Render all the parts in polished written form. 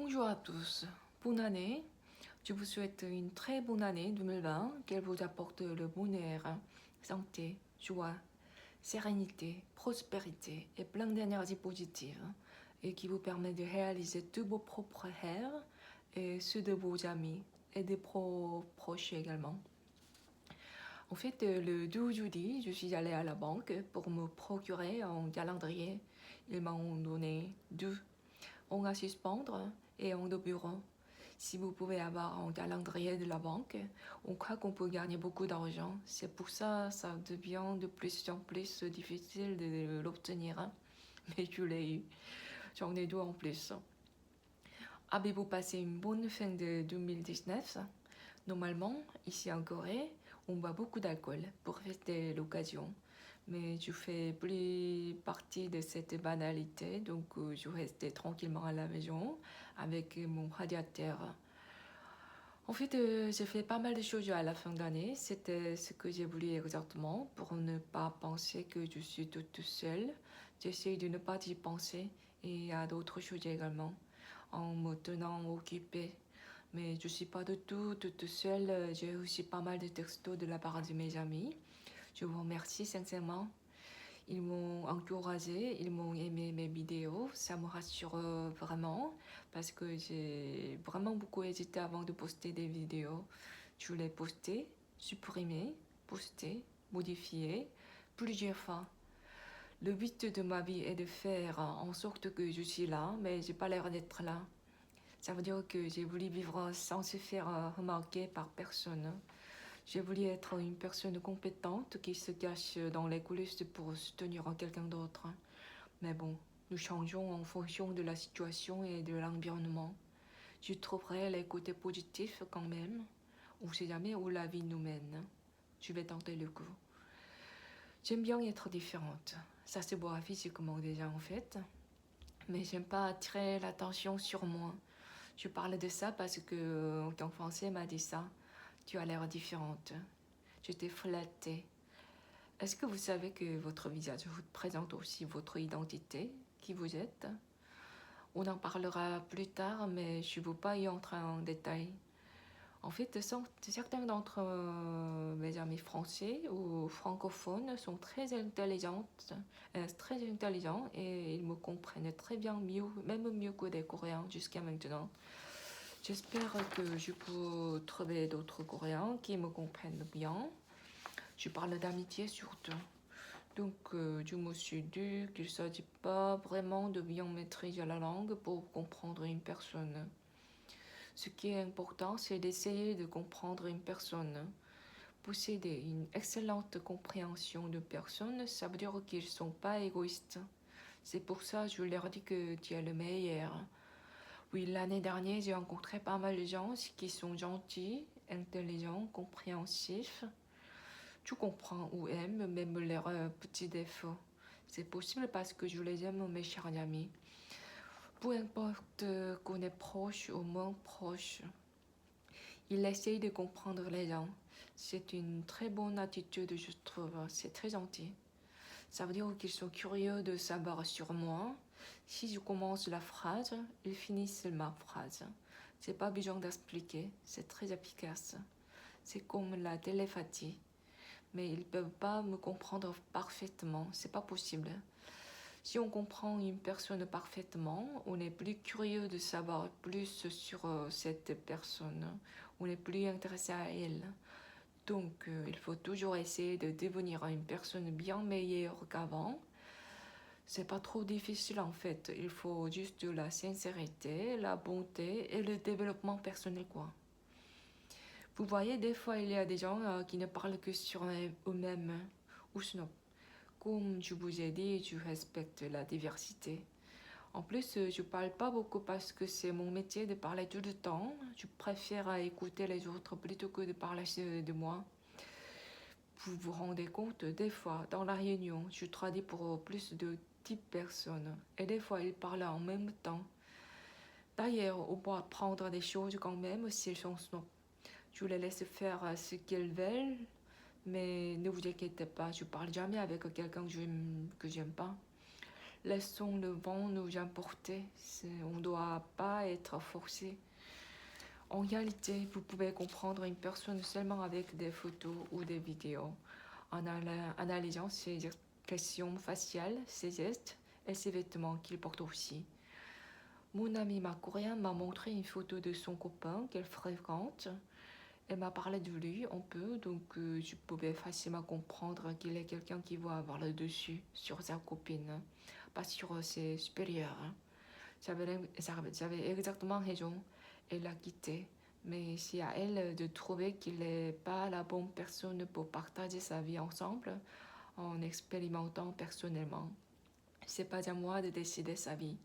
Bonjour à tous, bonne année. Je vous souhaite une très bonne année 2020, qu'elle vous apporte le bonheur, santé, joie, sérénité, prospérité et plein d'énergie positive et qui vous permet de réaliser tous vos propres rêves et ceux de vos amis et des proches également. En fait, le 12 juillet, je suis allée à la banque pour me procurer un calendrier. Ils m'ont donné deux, un à suspendre et un de bureau. Si vous pouvez avoir un calendrier de la banque, on croit qu'on peut gagner beaucoup d'argent. C'est pour ça ça devient de plus en plus difficile de l'obtenir. Mais je l'ai eu. J'en ai deux en plus. Avez-vous passé une bonne fin de 2019? Normalement, ici en Corée, on boit beaucoup d'alcool pour fêter l'occasion. Mais je fais plus partie de cette banalité, donc je restais tranquillement à la maison avec mon radiateur. En fait, j'ai fait pas mal de choses à la fin d'année. C'était ce que j'ai voulu exactement pour ne pas penser que je suis toute seule. J'essaie de ne pas y penser et à d'autres choses également en me tenant occupée. Mais je suis pas du tout toute seule. J'ai aussi pas mal de textos de la part de mes amis. Je vous remercie sincèrement. Ils m'ont encouragé, ils m'ont aimé mes vidéos. Ça me rassure vraiment parce que j'ai vraiment beaucoup hésité avant de poster des vidéos. Je l'ai posté, supprimé, posté, modifié plusieurs fois. Le but de ma vie est de faire en sorte que je suis là, mais j'ai pas l'air d'être là. Ça veut dire que j'ai voulu vivre sans se faire remarquer par personne. J'ai voulu être une personne compétente qui se cache dans les coulisses pour soutenir quelqu'un d'autre. Mais bon, nous changeons en fonction de la situation et de l'environnement. Je trouverai les côtés positifs quand même. On ne sait jamais où la vie nous mène. Je vais tenter le coup. J'aime bien être différente. Ça se voit physiquement déjà en fait. Mais j'aime pas attirer l'attention sur moi. Je parle de ça parce que qu'un Français m'a dit ça. Tu as l'air différente. Je t'ai flattée. Est-ce que vous savez que votre visage représente aussi votre identité, qui vous êtes? On en parlera plus tard, mais je ne veux pas y entrer en détail. En fait, certains d'entre mes amis français ou francophones sont très intelligents et ils me comprennent très bien, mieux, même mieux que des Coréens jusqu'à maintenant. J'espère que je peux trouver d'autres Coréens qui me comprennent bien. Je parle d'amitié surtout. Donc, je me suis dit qu'il ne s'agit pas vraiment de bien maîtriser la langue pour comprendre une personne. Ce qui est important, c'est d'essayer de comprendre une personne. Posséder une excellente compréhension de personnes, ça veut dire qu'ils ne sont pas égoïstes. C'est pour ça que je leur dis que tu es le meilleur. Oui, l'année dernière, j'ai rencontré pas mal de gens qui sont gentils, intelligents, compréhensifs. Tu comprends ou aimes même leurs petits défauts. C'est possible parce que je les aime, mes chers amis. Peu importe qu'on est proche ou moins proche, il essaye de comprendre les gens. C'est une très bonne attitude, je trouve. C'est très gentil. Ça veut dire qu'ils sont curieux de savoir sur moi. Si je commence la phrase, ils finissent ma phrase. C'est pas besoin d'expliquer, c'est très efficace. C'est comme la télépathie. Mais ils ne peuvent pas me comprendre parfaitement, c'est pas possible. Si on comprend une personne parfaitement, on est plus curieux de savoir plus sur cette personne, on est plus intéressé à elle. Donc il faut toujours essayer de devenir une personne bien meilleure qu'avant. C'est pas trop difficile en fait, il faut juste de la sincérité, la bonté et le développement personnel quoi. Vous voyez, des fois, il y a des gens qui ne parlent que sur eux-mêmes. Ou sinon, comme je vous ai dit, je respecte la diversité. En plus, je parle pas beaucoup parce que c'est mon métier de parler tout le temps. Je préfère écouter les autres plutôt que de parler de moi. Vous vous rendez compte, des fois, dans la réunion, je traduis pour plus de 10 personnes. Et des fois, ils parlent en même temps. D'ailleurs, on peut apprendre des choses quand même s'ils sont snobs. Je les laisse faire ce qu'ils veulent, mais ne vous inquiétez pas, je parle jamais avec quelqu'un que j'aime pas. Laissons le vent nous emporter. On ne doit pas être forcé. En réalité, vous pouvez comprendre une personne seulement avec des photos ou des vidéos, en analysant ses expressions faciales, ses gestes et ses vêtements qu'il porte aussi. Mon ami coréen m'a montré une photo de son copain qu'elle fréquente. Elle m'a parlé de lui un peu, donc je pouvais facilement comprendre qu'il est quelqu'un qui va avoir le dessus sur sa copine, pas sur ses supérieurs. J'avais exactement raison. Elle l'a quitté. Mais c'est à elle de trouver qu'il n'est pas la bonne personne pour partager sa vie ensemble en expérimentant personnellement. C'est pas à moi de décider sa vie.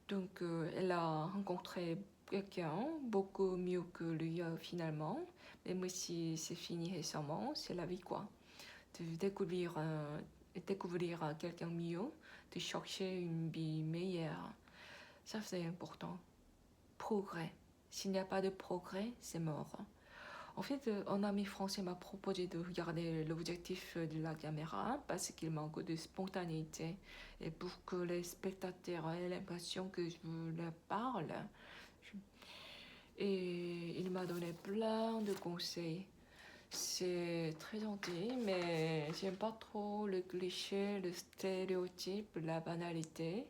Donc elle a rencontré quelqu'un beaucoup mieux que lui finalement. Même si c'est fini récemment, c'est la vie quoi. De découvrir quelqu'un mieux, de chercher une vie meilleure. Ça, c'est important. Progrès. S'il n'y a pas de progrès, c'est mort. En fait, un ami français m'a proposé de regarder l'objectif de la caméra parce qu'il manque de spontanéité et pour que les spectateurs aient l'impression que je leur parle. Et il m'a donné plein de conseils. C'est très gentil, mais j'aime pas trop le cliché, le stéréotype, la banalité.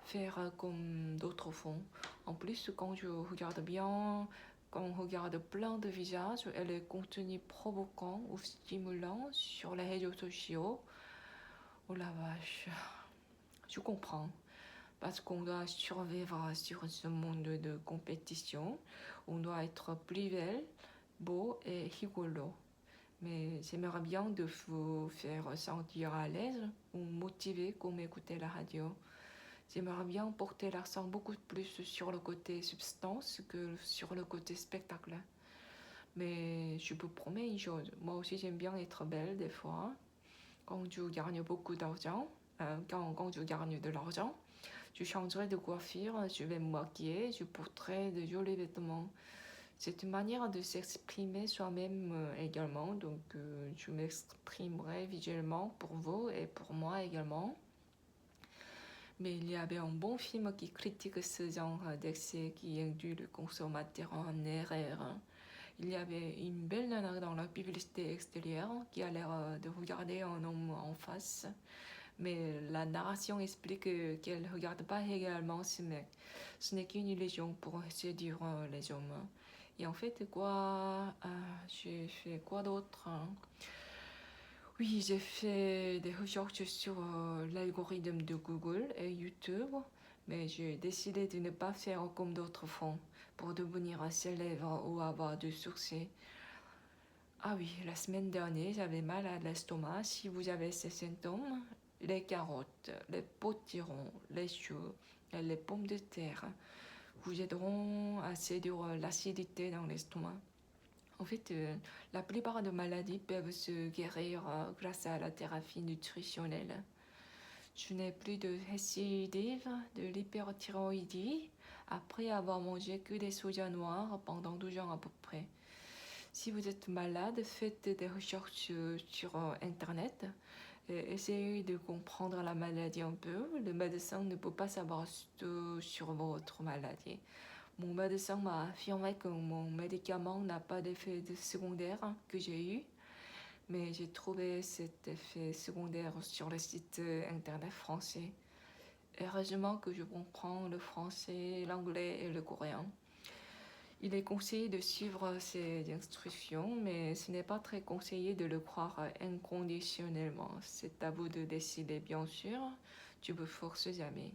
Faire comme d'autres font. En plus, quand je regarde bien, quand on regarde plein de visages et les contenus provocants ou stimulants sur les réseaux sociaux, oh la vache, je comprends. Parce qu'on doit survivre sur ce monde de compétition, on doit être plus belle, beau et rigolo. Mais j'aimerais bien de vous faire sentir à l'aise ou motiver comme écouter la radio. J'aimerais bien porter l'accent beaucoup plus sur le côté substance que sur le côté spectacle. Mais je vous promets une chose, moi aussi j'aime bien être belle des fois. Quand je gagne beaucoup d'argent, quand je gagne de l'argent, je changerai de coiffure, je vais me maquiller, je porterai de jolis vêtements. C'est une manière de s'exprimer soi-même également, donc je m'exprimerai visuellement pour vous et pour moi également. Mais il y avait un bon film qui critique ce genre d'excès qui induit le consommateur en erreur. Il y avait une belle nana dans la publicité extérieure qui a l'air de regarder un homme en face. Mais la narration explique qu'elle ne regarde pas également ce mec. Ce n'est qu'une illusion pour séduire les hommes. Et en fait, j'ai fait quoi d'autre? Oui, j'ai fait des recherches sur l'algorithme de Google et YouTube, mais j'ai décidé de ne pas faire comme d'autres font pour devenir célèbre ou avoir du succès. Ah oui, la semaine dernière, j'avais mal à l'estomac. Si vous avez ces symptômes, les carottes, les potirons, les choux et les pommes de terre vous aideront à séduire l'acidité dans l'estomac. En fait, la plupart des maladies peuvent se guérir grâce à la thérapie nutritionnelle. Je n'ai plus de récidive de l'hyperthyroïdie après avoir mangé que des sojas noirs pendant 12 ans à peu près. Si vous êtes malade, faites des recherches sur Internet. Et essayez de comprendre la maladie un peu. Le médecin ne peut pas savoir tout sur votre maladie. Mon médecin m'a affirmé que mon médicament n'a pas d'effet secondaire que j'ai eu, mais j'ai trouvé cet effet secondaire sur le site internet français. Heureusement que je comprends le français, l'anglais et le coréen. Il est conseillé de suivre ces instructions, mais ce n'est pas très conseillé de le croire inconditionnellement. C'est à vous de décider, bien sûr. Tu ne forces jamais.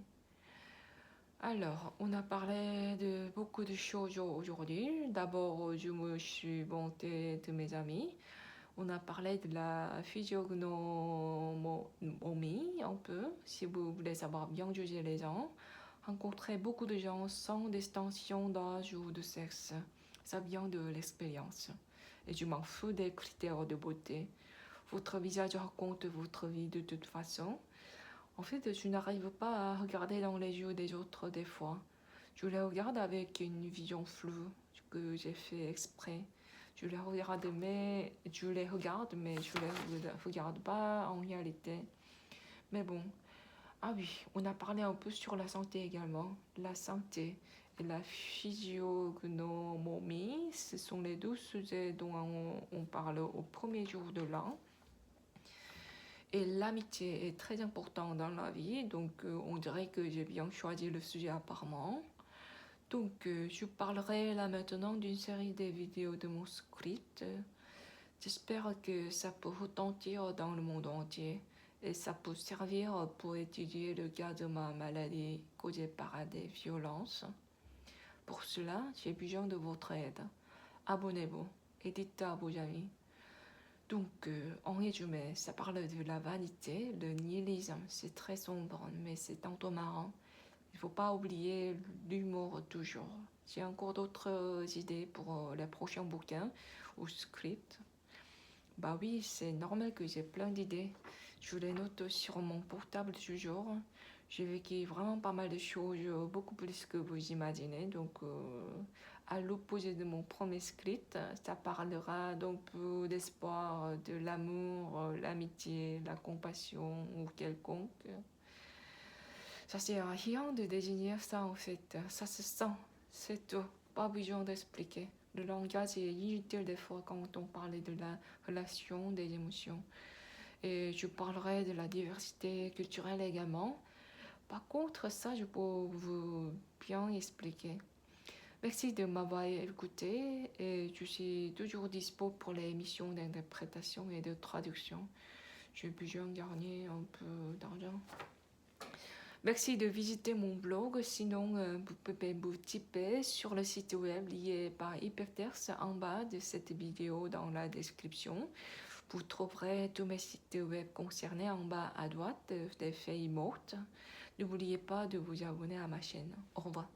Alors, on a parlé de beaucoup de choses aujourd'hui. D'abord, je me suis vantée de mes amis. On a parlé de la physiognomie un peu, si vous voulez savoir bien juger les gens. Rencontrer beaucoup de gens sans distinction d'âge ou de sexe. Ça vient de l'expérience. Et je m'en fous des critères de beauté. Votre visage raconte votre vie de toute façon. En fait, je n'arrive pas à regarder dans les yeux des autres des fois. Je les regarde avec une vision floue que j'ai fait exprès. Je les regarde, mais je les regarde pas en réalité. Mais bon, Ah oui, on a parlé un peu sur la santé également. La santé et la physiognomie, ce sont les deux sujets dont on parle au premier jour de l'an. Et l'amitié est très importante dans la vie, donc on dirait que j'ai bien choisi le sujet apparemment. Donc je parlerai là maintenant d'une série de vidéos de mon script. J'espère que ça peut retentir dans le monde entier et ça peut servir pour étudier le cas de ma maladie causée par des violences. Pour cela, j'ai besoin de votre aide. Abonnez-vous et dites à vos amis. Donc, en résumé, ça parle de la vanité, le nihilisme. C'est très sombre, mais c'est tantôt marrant. Il ne faut pas oublier l'humour toujours. J'ai encore d'autres idées pour les prochains bouquins ou scripts. Bah oui, c'est normal que j'ai plein d'idées. Je les note sur mon portable toujours. J'ai vécu vraiment pas mal de choses, beaucoup plus que vous imaginez. Donc, à l'opposé de mon premier script, ça parlera d'un peu d'espoir, de l'amour, l'amitié, la compassion ou quelconque. Ça sert à rien de désigner ça en fait. Ça se sent, c'est tout. Pas besoin d'expliquer. Le langage est inutile des fois quand on parle de la relation des émotions. Et je parlerai de la diversité culturelle également. Par contre, ça, je peux vous bien expliquer. Merci de m'avoir écouté et je suis toujours dispo pour les missions d'interprétation et de traduction. J'ai besoin de gagner un peu d'argent. Merci de visiter mon blog, sinon vous pouvez vous tiper sur le site web lié par Hyperterse en bas de cette vidéo dans la description. Vous trouverez tous mes sites web concernés en bas à droite des feuilles mortes. N'oubliez pas de vous abonner à ma chaîne. Au revoir.